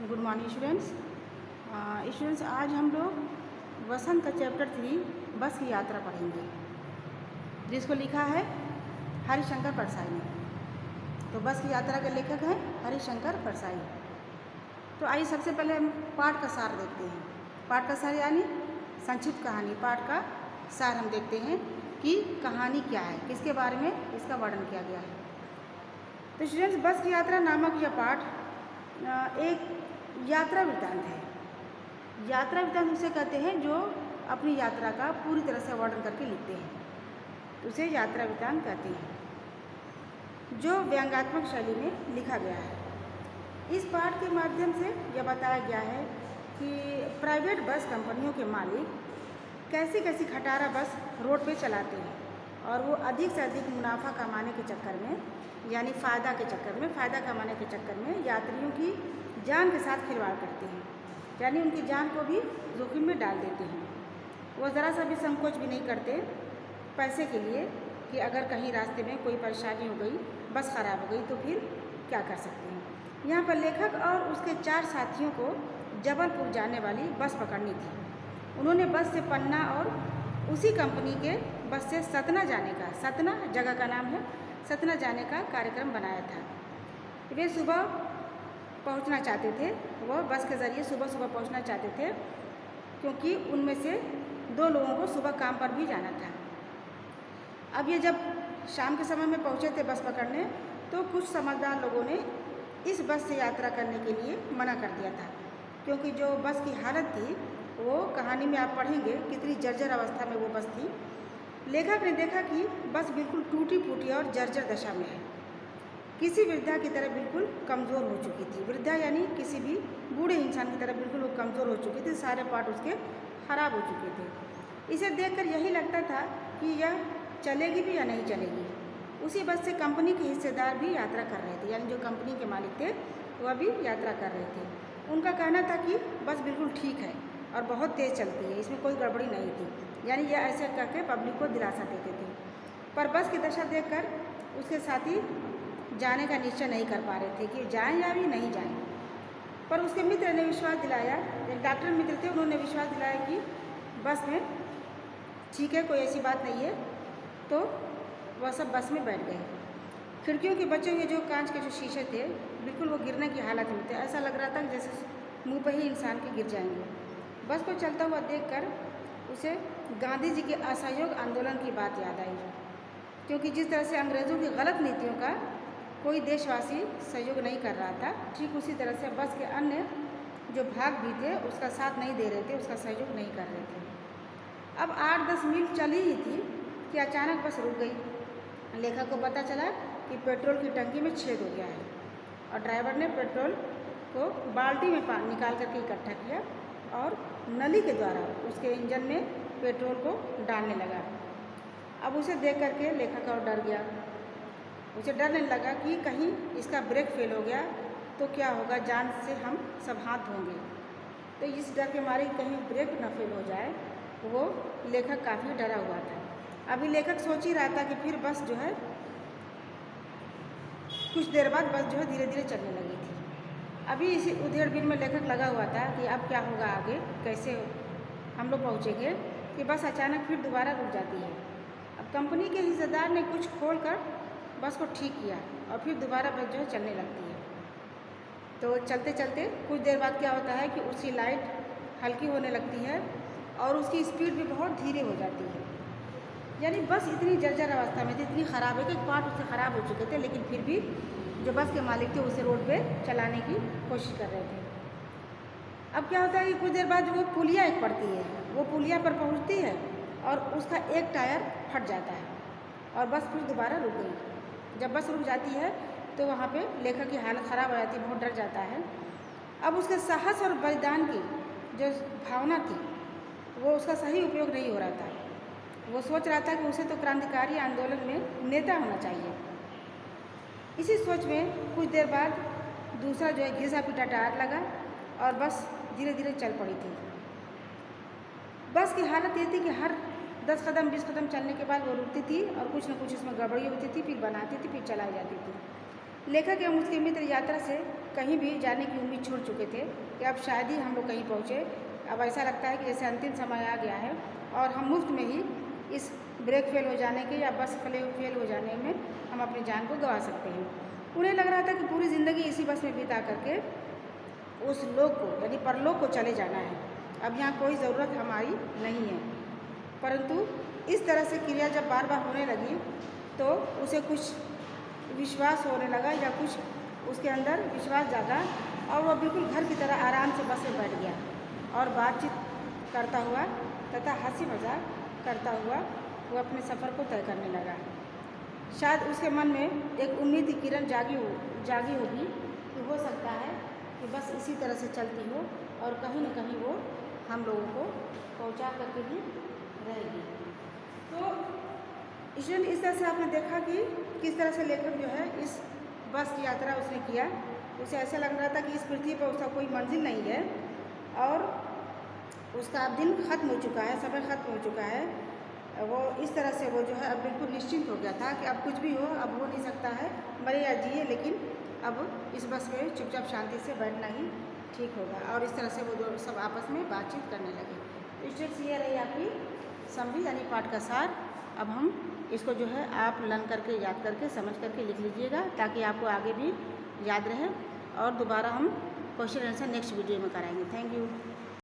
Good morning students. आज हम लोग वसंत का चैप्टर 3 बस की यात्रा पढ़ेंगे, जिसको लिखा है हरिशंकर परसाई ने। तो बस की यात्रा के लेखक हैं हरिशंकर परसाई। तो आइए सबसे पहले हम पाठ का सार देखते हैं। पाठ का सार यानी संक्षिप्त कहानी। पाठ का सार हम देखते हैं कि कहानी क्या है, किसके बारे में इसका वर्णन किया गया है। तो स्टूडेंट्स, बस की यात्रा नामक यह पाठ एक यात्रा वृत्तांत है। यात्रा वृत्तांत उसे कहते हैं जो अपनी यात्रा का पूरी तरह से वर्णन करके लिखते हैं, तो उसे यात्रा वृत्तांत कहते हैं, जो व्यंग्यात्मक शैली में लिखा गया है। इस पाठ के माध्यम से यह बताया गया है कि प्राइवेट बस कंपनियों के मालिक कैसी कैसी खटारा बस रोड पे चलाते हैं और वो अधिक से अधिक मुनाफा कमाने के चक्कर में, यानी फ़ायदा के चक्कर में, फ़ायदा कमाने के चक्कर में यात्रियों की जान के साथ खिलवाड़ करते हैं, यानी उनकी जान को भी जोखिम में डाल देते हैं। वो ज़रा सा भी संकोच भी नहीं करते पैसे के लिए कि अगर कहीं रास्ते में कोई परेशानी हो गई, बस ख़राब हो गई तो फिर क्या कर सकते हैं। यहाँ पर लेखक और उसके 4 साथियों को जबलपुर जाने वाली बस पकड़नी थी। उन्होंने बस से पन्ना और उसी कंपनी के बस से सतना जाने का, सतना जगह का नाम है, सतना जाने का कार्यक्रम बनाया था। वे सुबह पहुंचना चाहते थे, वह बस के ज़रिए सुबह सुबह पहुंचना चाहते थे, क्योंकि उनमें से 2 लोगों को सुबह काम पर भी जाना था। अब ये जब शाम के समय में पहुंचे थे बस पकड़ने, तो कुछ समझदार लोगों ने इस बस से यात्रा करने के लिए मना कर दिया था, क्योंकि जो बस की हालत थी वो कहानी में आप पढ़ेंगे कितनी जर्जर अवस्था में वो बस थी। लेखक ने देखा कि बस बिल्कुल टूटी फूटी और जर्जर दशा में है, किसी वृद्धा की तरह बिल्कुल कमज़ोर हो चुकी थी। वृद्धा यानी किसी भी बूढ़े इंसान की तरह बिल्कुल वो कमज़ोर हो चुकी थी, सारे पार्ट उसके खराब हो चुके थे। इसे देखकर यही लगता था कि यह चलेगी भी या नहीं चलेगी। उसी बस से कंपनी के हिस्सेदार भी यात्रा कर रहे थे, यानी जो कंपनी के मालिक थे वह भी यात्रा कर रहे थे। उनका कहना था कि बस बिल्कुल ठीक है और बहुत तेज़ चलती है, इसमें कोई गड़बड़ी नहीं थी, यानी यह ऐसे करके पब्लिक को दिलासा देते थे। पर बस की दशा देखकर उसके साथी जाने का निश्चय नहीं कर पा रहे थे कि जाएं या भी नहीं जाएं। पर उसके मित्र ने विश्वास दिलाया, एक डॉक्टर मित्र थे, उन्होंने विश्वास दिलाया कि बस में ठीक है, कोई ऐसी बात नहीं है। तो वह सब बस में बैठ गए। खिड़कियों के बचे हुए जो कांच के जो शीशे थे बिल्कुल वो गिरने की हालत में थे। ऐसा लग रहा था कि जैसे मुँह पर ही इंसान के गिर जाएंगे। बस को चलता हुआ देखकर उसे गांधी जी के असहयोग आंदोलन की बात याद आई, क्योंकि जिस तरह से अंग्रेज़ों की गलत नीतियों का कोई देशवासी सहयोग नहीं कर रहा था, ठीक उसी तरह से बस के अन्य जो भाग भी थे उसका साथ नहीं दे रहे थे, उसका सहयोग नहीं कर रहे थे। अब 8-10 मील चली ही थी कि अचानक बस रुक गई। लेखक को पता चला कि पेट्रोल की टंकी में छेद हो गया है और ड्राइवर ने पेट्रोल को बाल्टी में निकाल करके इकट्ठा किया और नली के द्वारा उसके इंजन में पेट्रोल को डालने लगा। अब उसे देख करके लेखक और डर गया। उसे डरने लगा कि कहीं इसका ब्रेक फेल हो गया तो क्या होगा, जान से हम सब हाथ धोंगे। तो इस डर के मारे कहीं ब्रेक न फेल हो जाए, वो लेखक काफ़ी डरा हुआ था। अभी लेखक सोच ही रहा था कि फिर बस जो है कुछ देर बाद बस जो है धीरे धीरे चलने लगी थी। अभी इसी उधेड़-बुन में लेखक लगा हुआ था कि अब क्या होगा आगे, कैसे हम लोग पहुँचेंगे, कि बस अचानक फिर दोबारा रुक जाती है। अब कंपनी के हिस्सेदार ने कुछ खोल कर बस को ठीक किया और फिर दोबारा बस जो है चलने लगती है। तो चलते चलते कुछ देर बाद क्या होता है कि उसकी लाइट हल्की होने लगती है और उसकी स्पीड भी बहुत धीरे हो जाती है। यानी बस इतनी जर्जर अवस्था में थी, इतनी ख़राब है कि पार्ट उससे ख़राब हो चुके थे, लेकिन फिर भी जो बस के मालिक थे उसे रोड पे चलाने की कोशिश कर रहे थे। अब क्या होता है कि कुछ देर बाद वो पुलिया एक पड़ती है, वो पुलिया पर पहुँचती है और उसका एक टायर फट जाता है और बस फिर दोबारा रुक गई। जब बस रुक जाती है तो वहाँ पे लेखक की हालत ख़राब हो जाती है, बहुत डर जाता है। अब उसके साहस और बलिदान की जो भावना थी वो उसका सही उपयोग नहीं हो रहा था। वो सोच रहा था कि उसे तो क्रांतिकारी आंदोलन में नेता होना चाहिए। इसी सोच में कुछ देर बाद दूसरा जो है घिसा पिटा टायर लगा और बस धीरे धीरे चल पड़ी थी। बस की हालत ये थी कि हर 10 कदम 20 कदम चलने के बाद वो रुकती थी और कुछ न कुछ इसमें गड़बड़ी होती थी, फिर बनाती थी, फिर चलाई जाती थी। लेखक एवं उसके मित्र यात्रा से कहीं भी जाने की उम्मीद छोड़ चुके थे कि अब शायद ही हम लोग कहीं पहुँचे। अब ऐसा लगता है कि जैसे अंतिम समय आ गया है और हम मुफ्त में ही इस ब्रेक फेल हो जाने के या बस फेल हो जाने में हम अपनी जान को गंवा सकते हैं। उन्हें लग रहा था कि पूरी ज़िंदगी इसी बस में बिता करके उस लोक को यानी परलोक को चले जाना है। अब यहाँ कोई ज़रूरत हमारी नहीं है। परंतु इस तरह से क्रिया जब बार बार होने लगी तो उसे कुछ विश्वास होने लगा या कुछ उसके अंदर विश्वास जागा और वह बिल्कुल घर की तरह आराम से बस में बैठ गया और बातचीत करता हुआ तथा हंसी मजाक करता हुआ वो अपने सफ़र को तय करने लगा। शायद उसके मन में एक उम्मीद की किरण जागी होगी कि हो सकता है कि बस इसी तरह से चलती हो और कहीं न कहीं वो हम लोगों को पहुंचा करके ही रहेगी। तो इसलिए इस तरह से आपने देखा कि किस तरह से लेखक जो है इस बस की यात्रा उसने किया। उसे ऐसा लग रहा था कि इस पृथ्वी पर उसका कोई मंजिल नहीं है और उसका अब दिन खत्म हो चुका है, समय खत्म हो चुका है। वो इस तरह से वो जो है अब बिल्कुल निश्चिंत हो गया था कि अब कुछ भी हो, अब हो नहीं सकता है, मरे या जिए, लेकिन अब इस बस में चुपचाप शांति से बैठना ही ठीक होगा। और इस तरह से वो जो सब आपस में बातचीत करने लगे। तो इस ये रही आपकी समरी यानी पाठ का सार। अब हम इसको जो है आप लर्न करके याद करके समझ करके लिख लीजिएगा ताकि आपको आगे भी याद रहे। और दोबारा हम क्वेश्चन आंसर नेक्स्ट वीडियो में कराएंगे। Thank you.